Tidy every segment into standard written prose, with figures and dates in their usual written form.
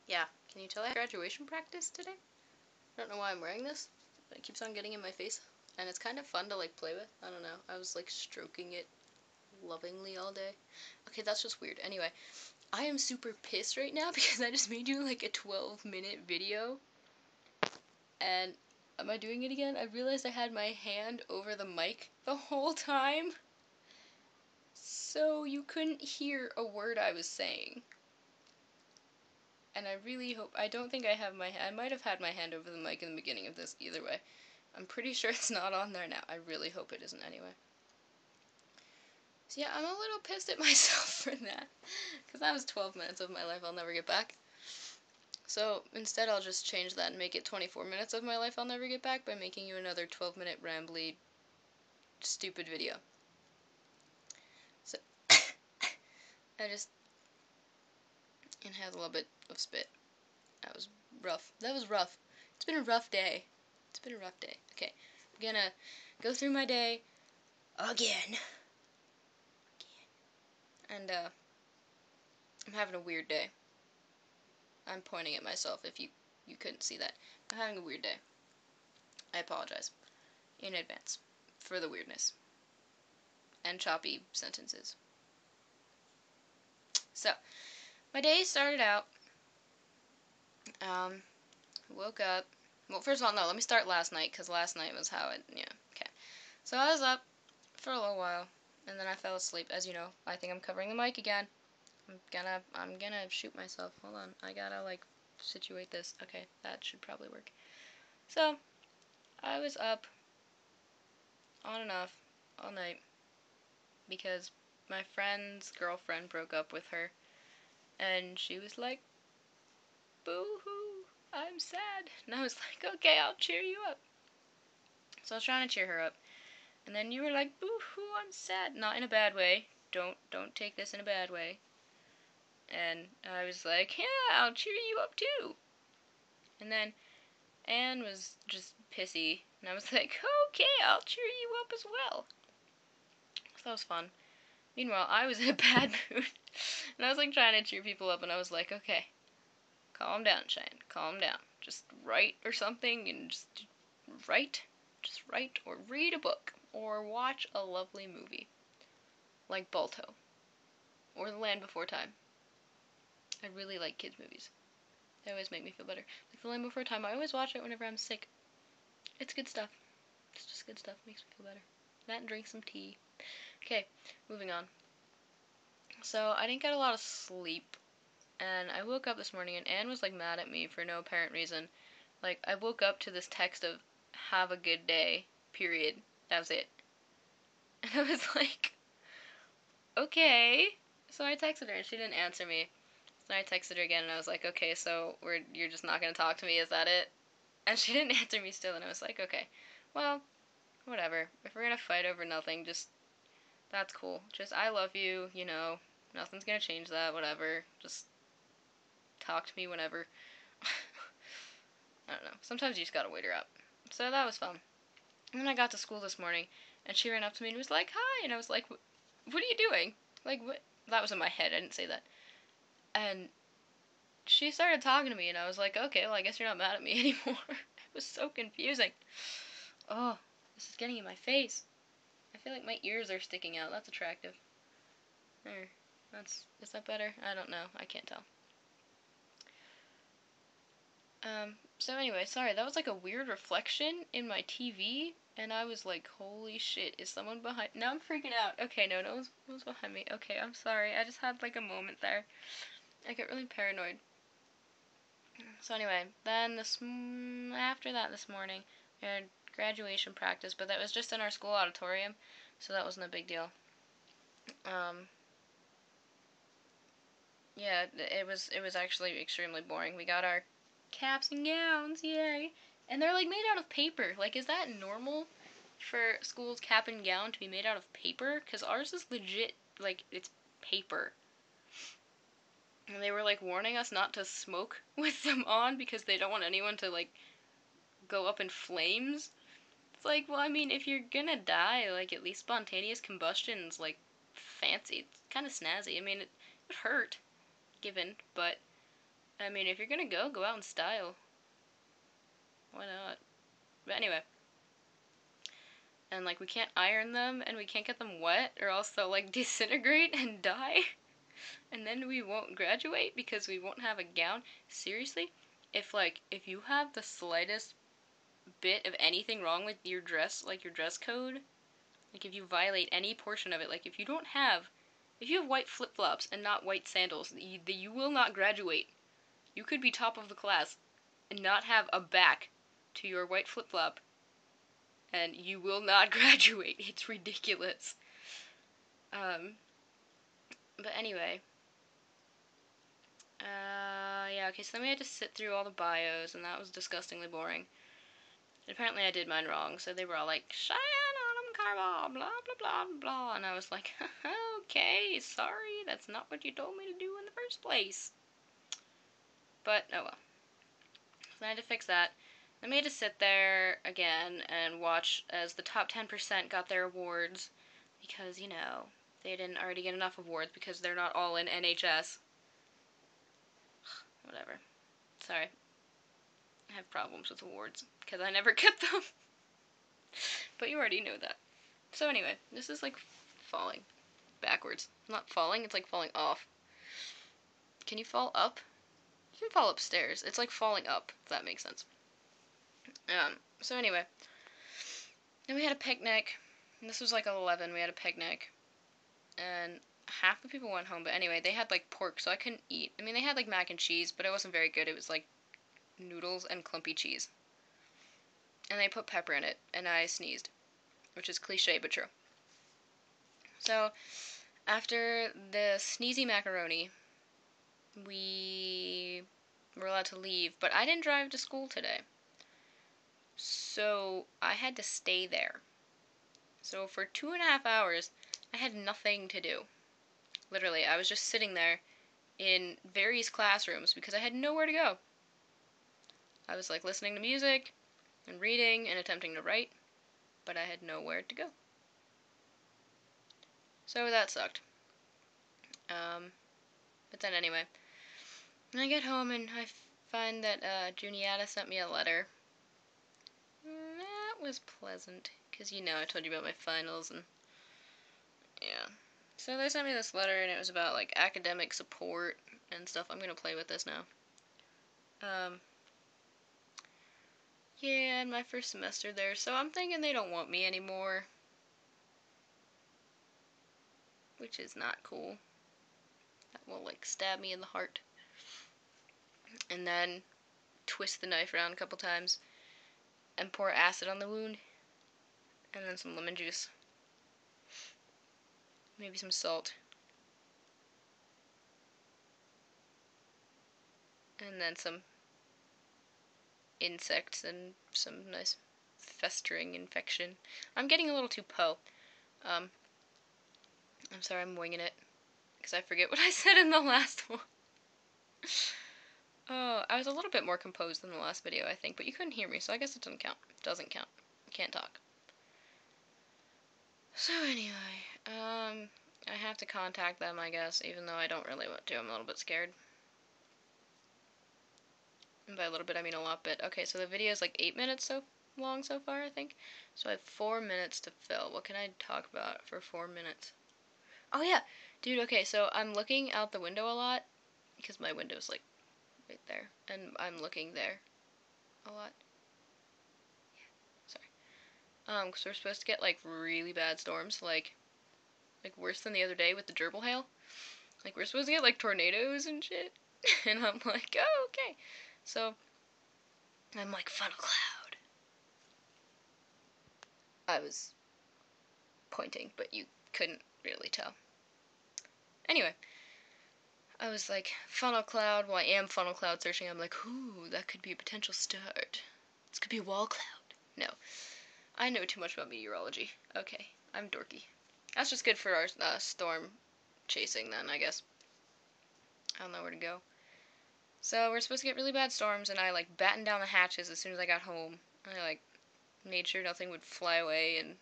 Yeah, can you tell I had graduation practice today? I don't know why I'm wearing this, but it keeps on getting in my face. And it's kind of fun to, like, play with. I don't know. I was, like, stroking it lovingly all day. Okay, that's just weird. Anyway, I am super pissed right now because I just made you, like, a 12-minute video. And am I doing it again? I realized I had my hand over the mic the whole time. So you couldn't hear a word I was saying. And I really hope, I don't think I have I might have had my hand over the mic in the beginning of this either way. I'm pretty sure it's not on there now. I really hope it isn't anyway. So yeah, I'm a little pissed at myself for that. Because that was 12 minutes of my life I'll never get back. So instead I'll just change that and make it 24 minutes of my life I'll never get back by making you another 12-minute rambly, stupid video. So, I just inhaled a little bit of spit. That was rough. That was rough. It's been a rough day. It's been a rough day. Okay, I'm gonna go through my day again. And, I'm having a weird day. I'm pointing at myself if you couldn't see that. I'm having a weird day. I apologize in advance for the weirdness and choppy sentences. So, my day started out, woke up. Well, first of all, no, let me start last night, because last night was how it, yeah, okay. So I was up for a little while, and then I fell asleep. As you know, I think I'm covering the mic again. I'm gonna shoot myself. Hold on, I gotta, like, situate this. Okay, that should probably work. So, I was up on and off all night because my friend's girlfriend broke up with her, and she was like, boo-hoo, I'm sad. And I was like, okay, I'll cheer you up. So I was trying to cheer her up, and then you were like, boo-hoo, I'm sad. Not in a bad way. Don't take this in a bad way. And I was like, yeah, I'll cheer you up too. And then Anne was just pissy, and I was like, okay, I'll cheer you up as well. So that was fun. Meanwhile, I was in a bad mood, and I was like trying to cheer people up, and I was like, okay, calm down, Cheyenne, calm down. Just write or something, and just write or read a book, or watch a lovely movie, like Balto, or The Land Before Time. I really like kids' movies. They always make me feel better. Like The Land Before Time, I always watch it whenever I'm sick. It's good stuff. It's just good stuff. Makes me feel better. That and drink some tea. Okay, moving on. So, I didn't get a lot of sleep, and I woke up this morning, and Anne was, like, mad at me for no apparent reason. Like, I woke up to this text of, have a good day, period. That was it. And I was like, okay. So I texted her, and she didn't answer me. So I texted her again, and I was like, okay, so you're just not going to talk to me, is that it? And she didn't answer me still, and I was like, okay, well, whatever. If we're going to fight over nothing, just, that's cool. Just, I love you, you know, nothing's going to change that, whatever. Just talk to me whenever. I don't know. Sometimes you just gotta wait her up. So that was fun. And then I got to school this morning, and she ran up to me and was like, hi, and I was like, what are you doing? Like, what? That was in my head, I didn't say that. And she started talking to me, and I was like, okay, well, I guess you're not mad at me anymore. It was so confusing. Oh, this is getting in my face. I feel like my ears are sticking out. That's attractive. There. Is that better? I don't know. I can't tell. So anyway, sorry, that was like a weird reflection in my TV, and I was like, holy shit, is someone behind? Now I'm freaking out. Okay, no one's behind me. Okay, I'm sorry, I just had like a moment there. I get really paranoid. So anyway, then after that this morning, we had graduation practice, but that was just in our school auditorium, so that wasn't a big deal. Yeah, it was actually extremely boring. We got our caps and gowns, yay! And they're like made out of paper. Like, is that normal for school's cap and gown to be made out of paper? Because ours is legit, like, it's paper. And they were like warning us not to smoke with them on because they don't want anyone to like go up in flames. It's like, well, I mean, if you're gonna die, like, at least spontaneous combustion's like fancy. It's kind of snazzy. I mean, it would hurt, given, but I mean, if you're gonna go out in style. Why not? But anyway. And, like, we can't iron them, and we can't get them wet, or else they'll, like, disintegrate and die. And then we won't graduate because we won't have a gown. Seriously? If you have the slightest bit of anything wrong with your dress, like your dress code, like if you violate any portion of it, like if you have white flip-flops and not white sandals, you will not graduate. You could be top of the class and not have a back to your white flip-flop, and you will not graduate. It's ridiculous. But anyway. Yeah, okay, so then we had to sit through all the bios, and that was disgustingly boring. And apparently I did mine wrong, so they were all like, Cheyenne Carval, blah, blah, blah, blah, and I was like, okay, sorry, that's not what you told me to do in the first place. But, oh well. So I had to fix that. Then we had to sit there again and watch as the top 10% got their awards, because, you know, they didn't already get enough awards because they're not all in NHS. Whatever. Sorry. I have problems with awards, because I never get them. But you already know that. So anyway, this is like falling backwards. Not falling, it's like falling off. Can you fall up? You can fall upstairs. It's like falling up, if that makes sense. So anyway. Then we had a picnic. And this was like 11, we had a picnic. And half the people went home, but anyway, they had like pork, so I couldn't eat. I mean, they had like mac and cheese, but it wasn't very good. It was like noodles and clumpy cheese. And they put pepper in it, and I sneezed. Which is cliche, but true. So, after the sneezy macaroni, we were allowed to leave, but I didn't drive to school today. So, I had to stay there. So, for 2.5 hours, I had nothing to do. Literally, I was just sitting there in various classrooms because I had nowhere to go. I was like listening to music and reading and attempting to write, but I had nowhere to go. So that sucked. But then anyway, I get home and I find that Juniata sent me a letter. That was pleasant, because you know I told you about my finals, and yeah. So they sent me this letter, and it was about like academic support and stuff. I'm gonna play with this now. Yeah, in my first semester there, so I'm thinking they don't want me anymore. Which is not cool. That will, like, stab me in the heart. And then twist the knife around a couple times and pour acid on the wound. And then some lemon juice. Maybe some salt. And then some insects and some nice festering infection. I'm getting a little too I'm sorry, I'm winging it. Because I forget what I said in the last one. Oh, I was a little bit more composed than the last video, I think, but you couldn't hear me, so I guess it doesn't count. Doesn't count. Can't talk. So anyway, I have to contact them, I guess, even though I don't really want to. I'm a little bit scared. And by a little bit, I mean a lot bit. Okay, so the video is like 8 minutes so long so far, I think. So I have 4 minutes to fill. What can I talk about for 4 minutes? Oh yeah, dude, okay, so I'm looking out the window a lot, because my window's like right there, and I'm looking there a lot. Yeah, sorry. Because we're supposed to get like really bad storms, like worse than the other day with the gerbil hail. Like, we're supposed to get like tornadoes and shit. And I'm like, oh, okay. So, I'm like, funnel cloud. I was pointing, but you couldn't really tell. Anyway, I was like, funnel cloud. Well, I am funnel cloud searching. I'm like, ooh, that could be a potential start. This could be a wall cloud. No. I know too much about meteorology. Okay, I'm dorky. That's just good for our storm chasing then, I guess. I don't know where to go. So we're supposed to get really bad storms, and I like battened down the hatches as soon as I got home. I like made sure nothing would fly away, and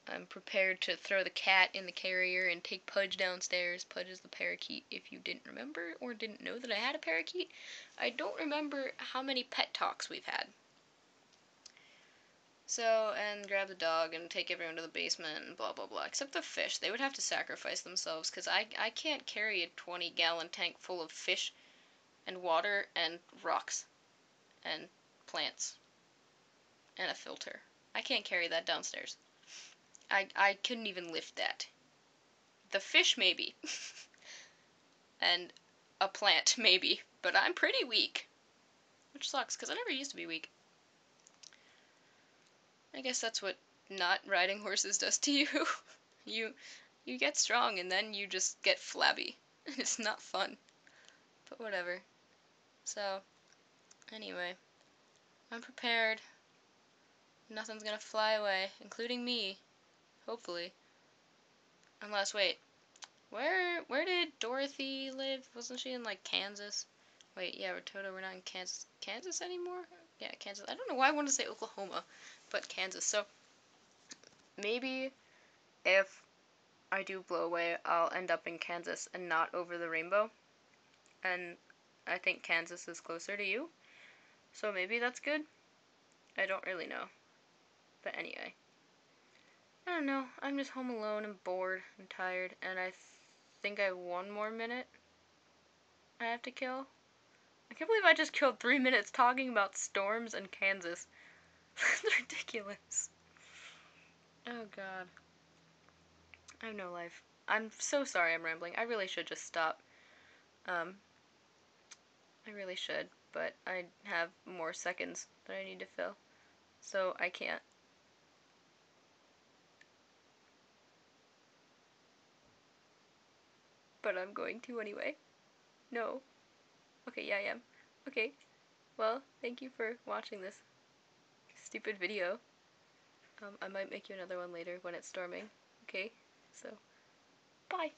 I'm prepared to throw the cat in the carrier and take Pudge downstairs. Pudge is the parakeet, if you didn't remember or didn't know that I had a parakeet. I don't remember how many pet talks we've had. So, and grab the dog and take everyone to the basement and blah blah blah. Except the fish. They would have to sacrifice themselves because I can't carry a 20-gallon tank full of fish and water and rocks and plants and a filter. I can't carry that downstairs. I couldn't even lift that. The fish maybe. And a plant maybe. But I'm pretty weak. Which sucks because I never used to be weak. I guess that's what not riding horses does to you. You get strong and then you just get flabby. It's not fun. But whatever. So, anyway. I'm prepared. Nothing's gonna fly away, including me. Hopefully. Unless, wait. Where did Dorothy live? Wasn't she in, like, Kansas? Wait, yeah, Toto, we're not in Kansas. Kansas anymore? Yeah, Kansas. I don't know why I wanted to say Oklahoma, but Kansas. So, maybe if I do blow away, I'll end up in Kansas and not over the rainbow. And I think Kansas is closer to you. So maybe that's good. I don't really know. But anyway. I don't know. I'm just home alone and bored and tired. And I think I have 1 more minute I have to kill. I can't believe I just killed 3 minutes talking about storms and Kansas. That's ridiculous. Oh god. I have no life. I'm so sorry I'm rambling. I really should just stop. I really should, but I have more seconds that I need to fill. So I can't. But I'm going to anyway. No. Okay, yeah, I am. Okay. Well, thank you for watching this stupid video. I might make you another one later when it's storming. Okay? So, bye!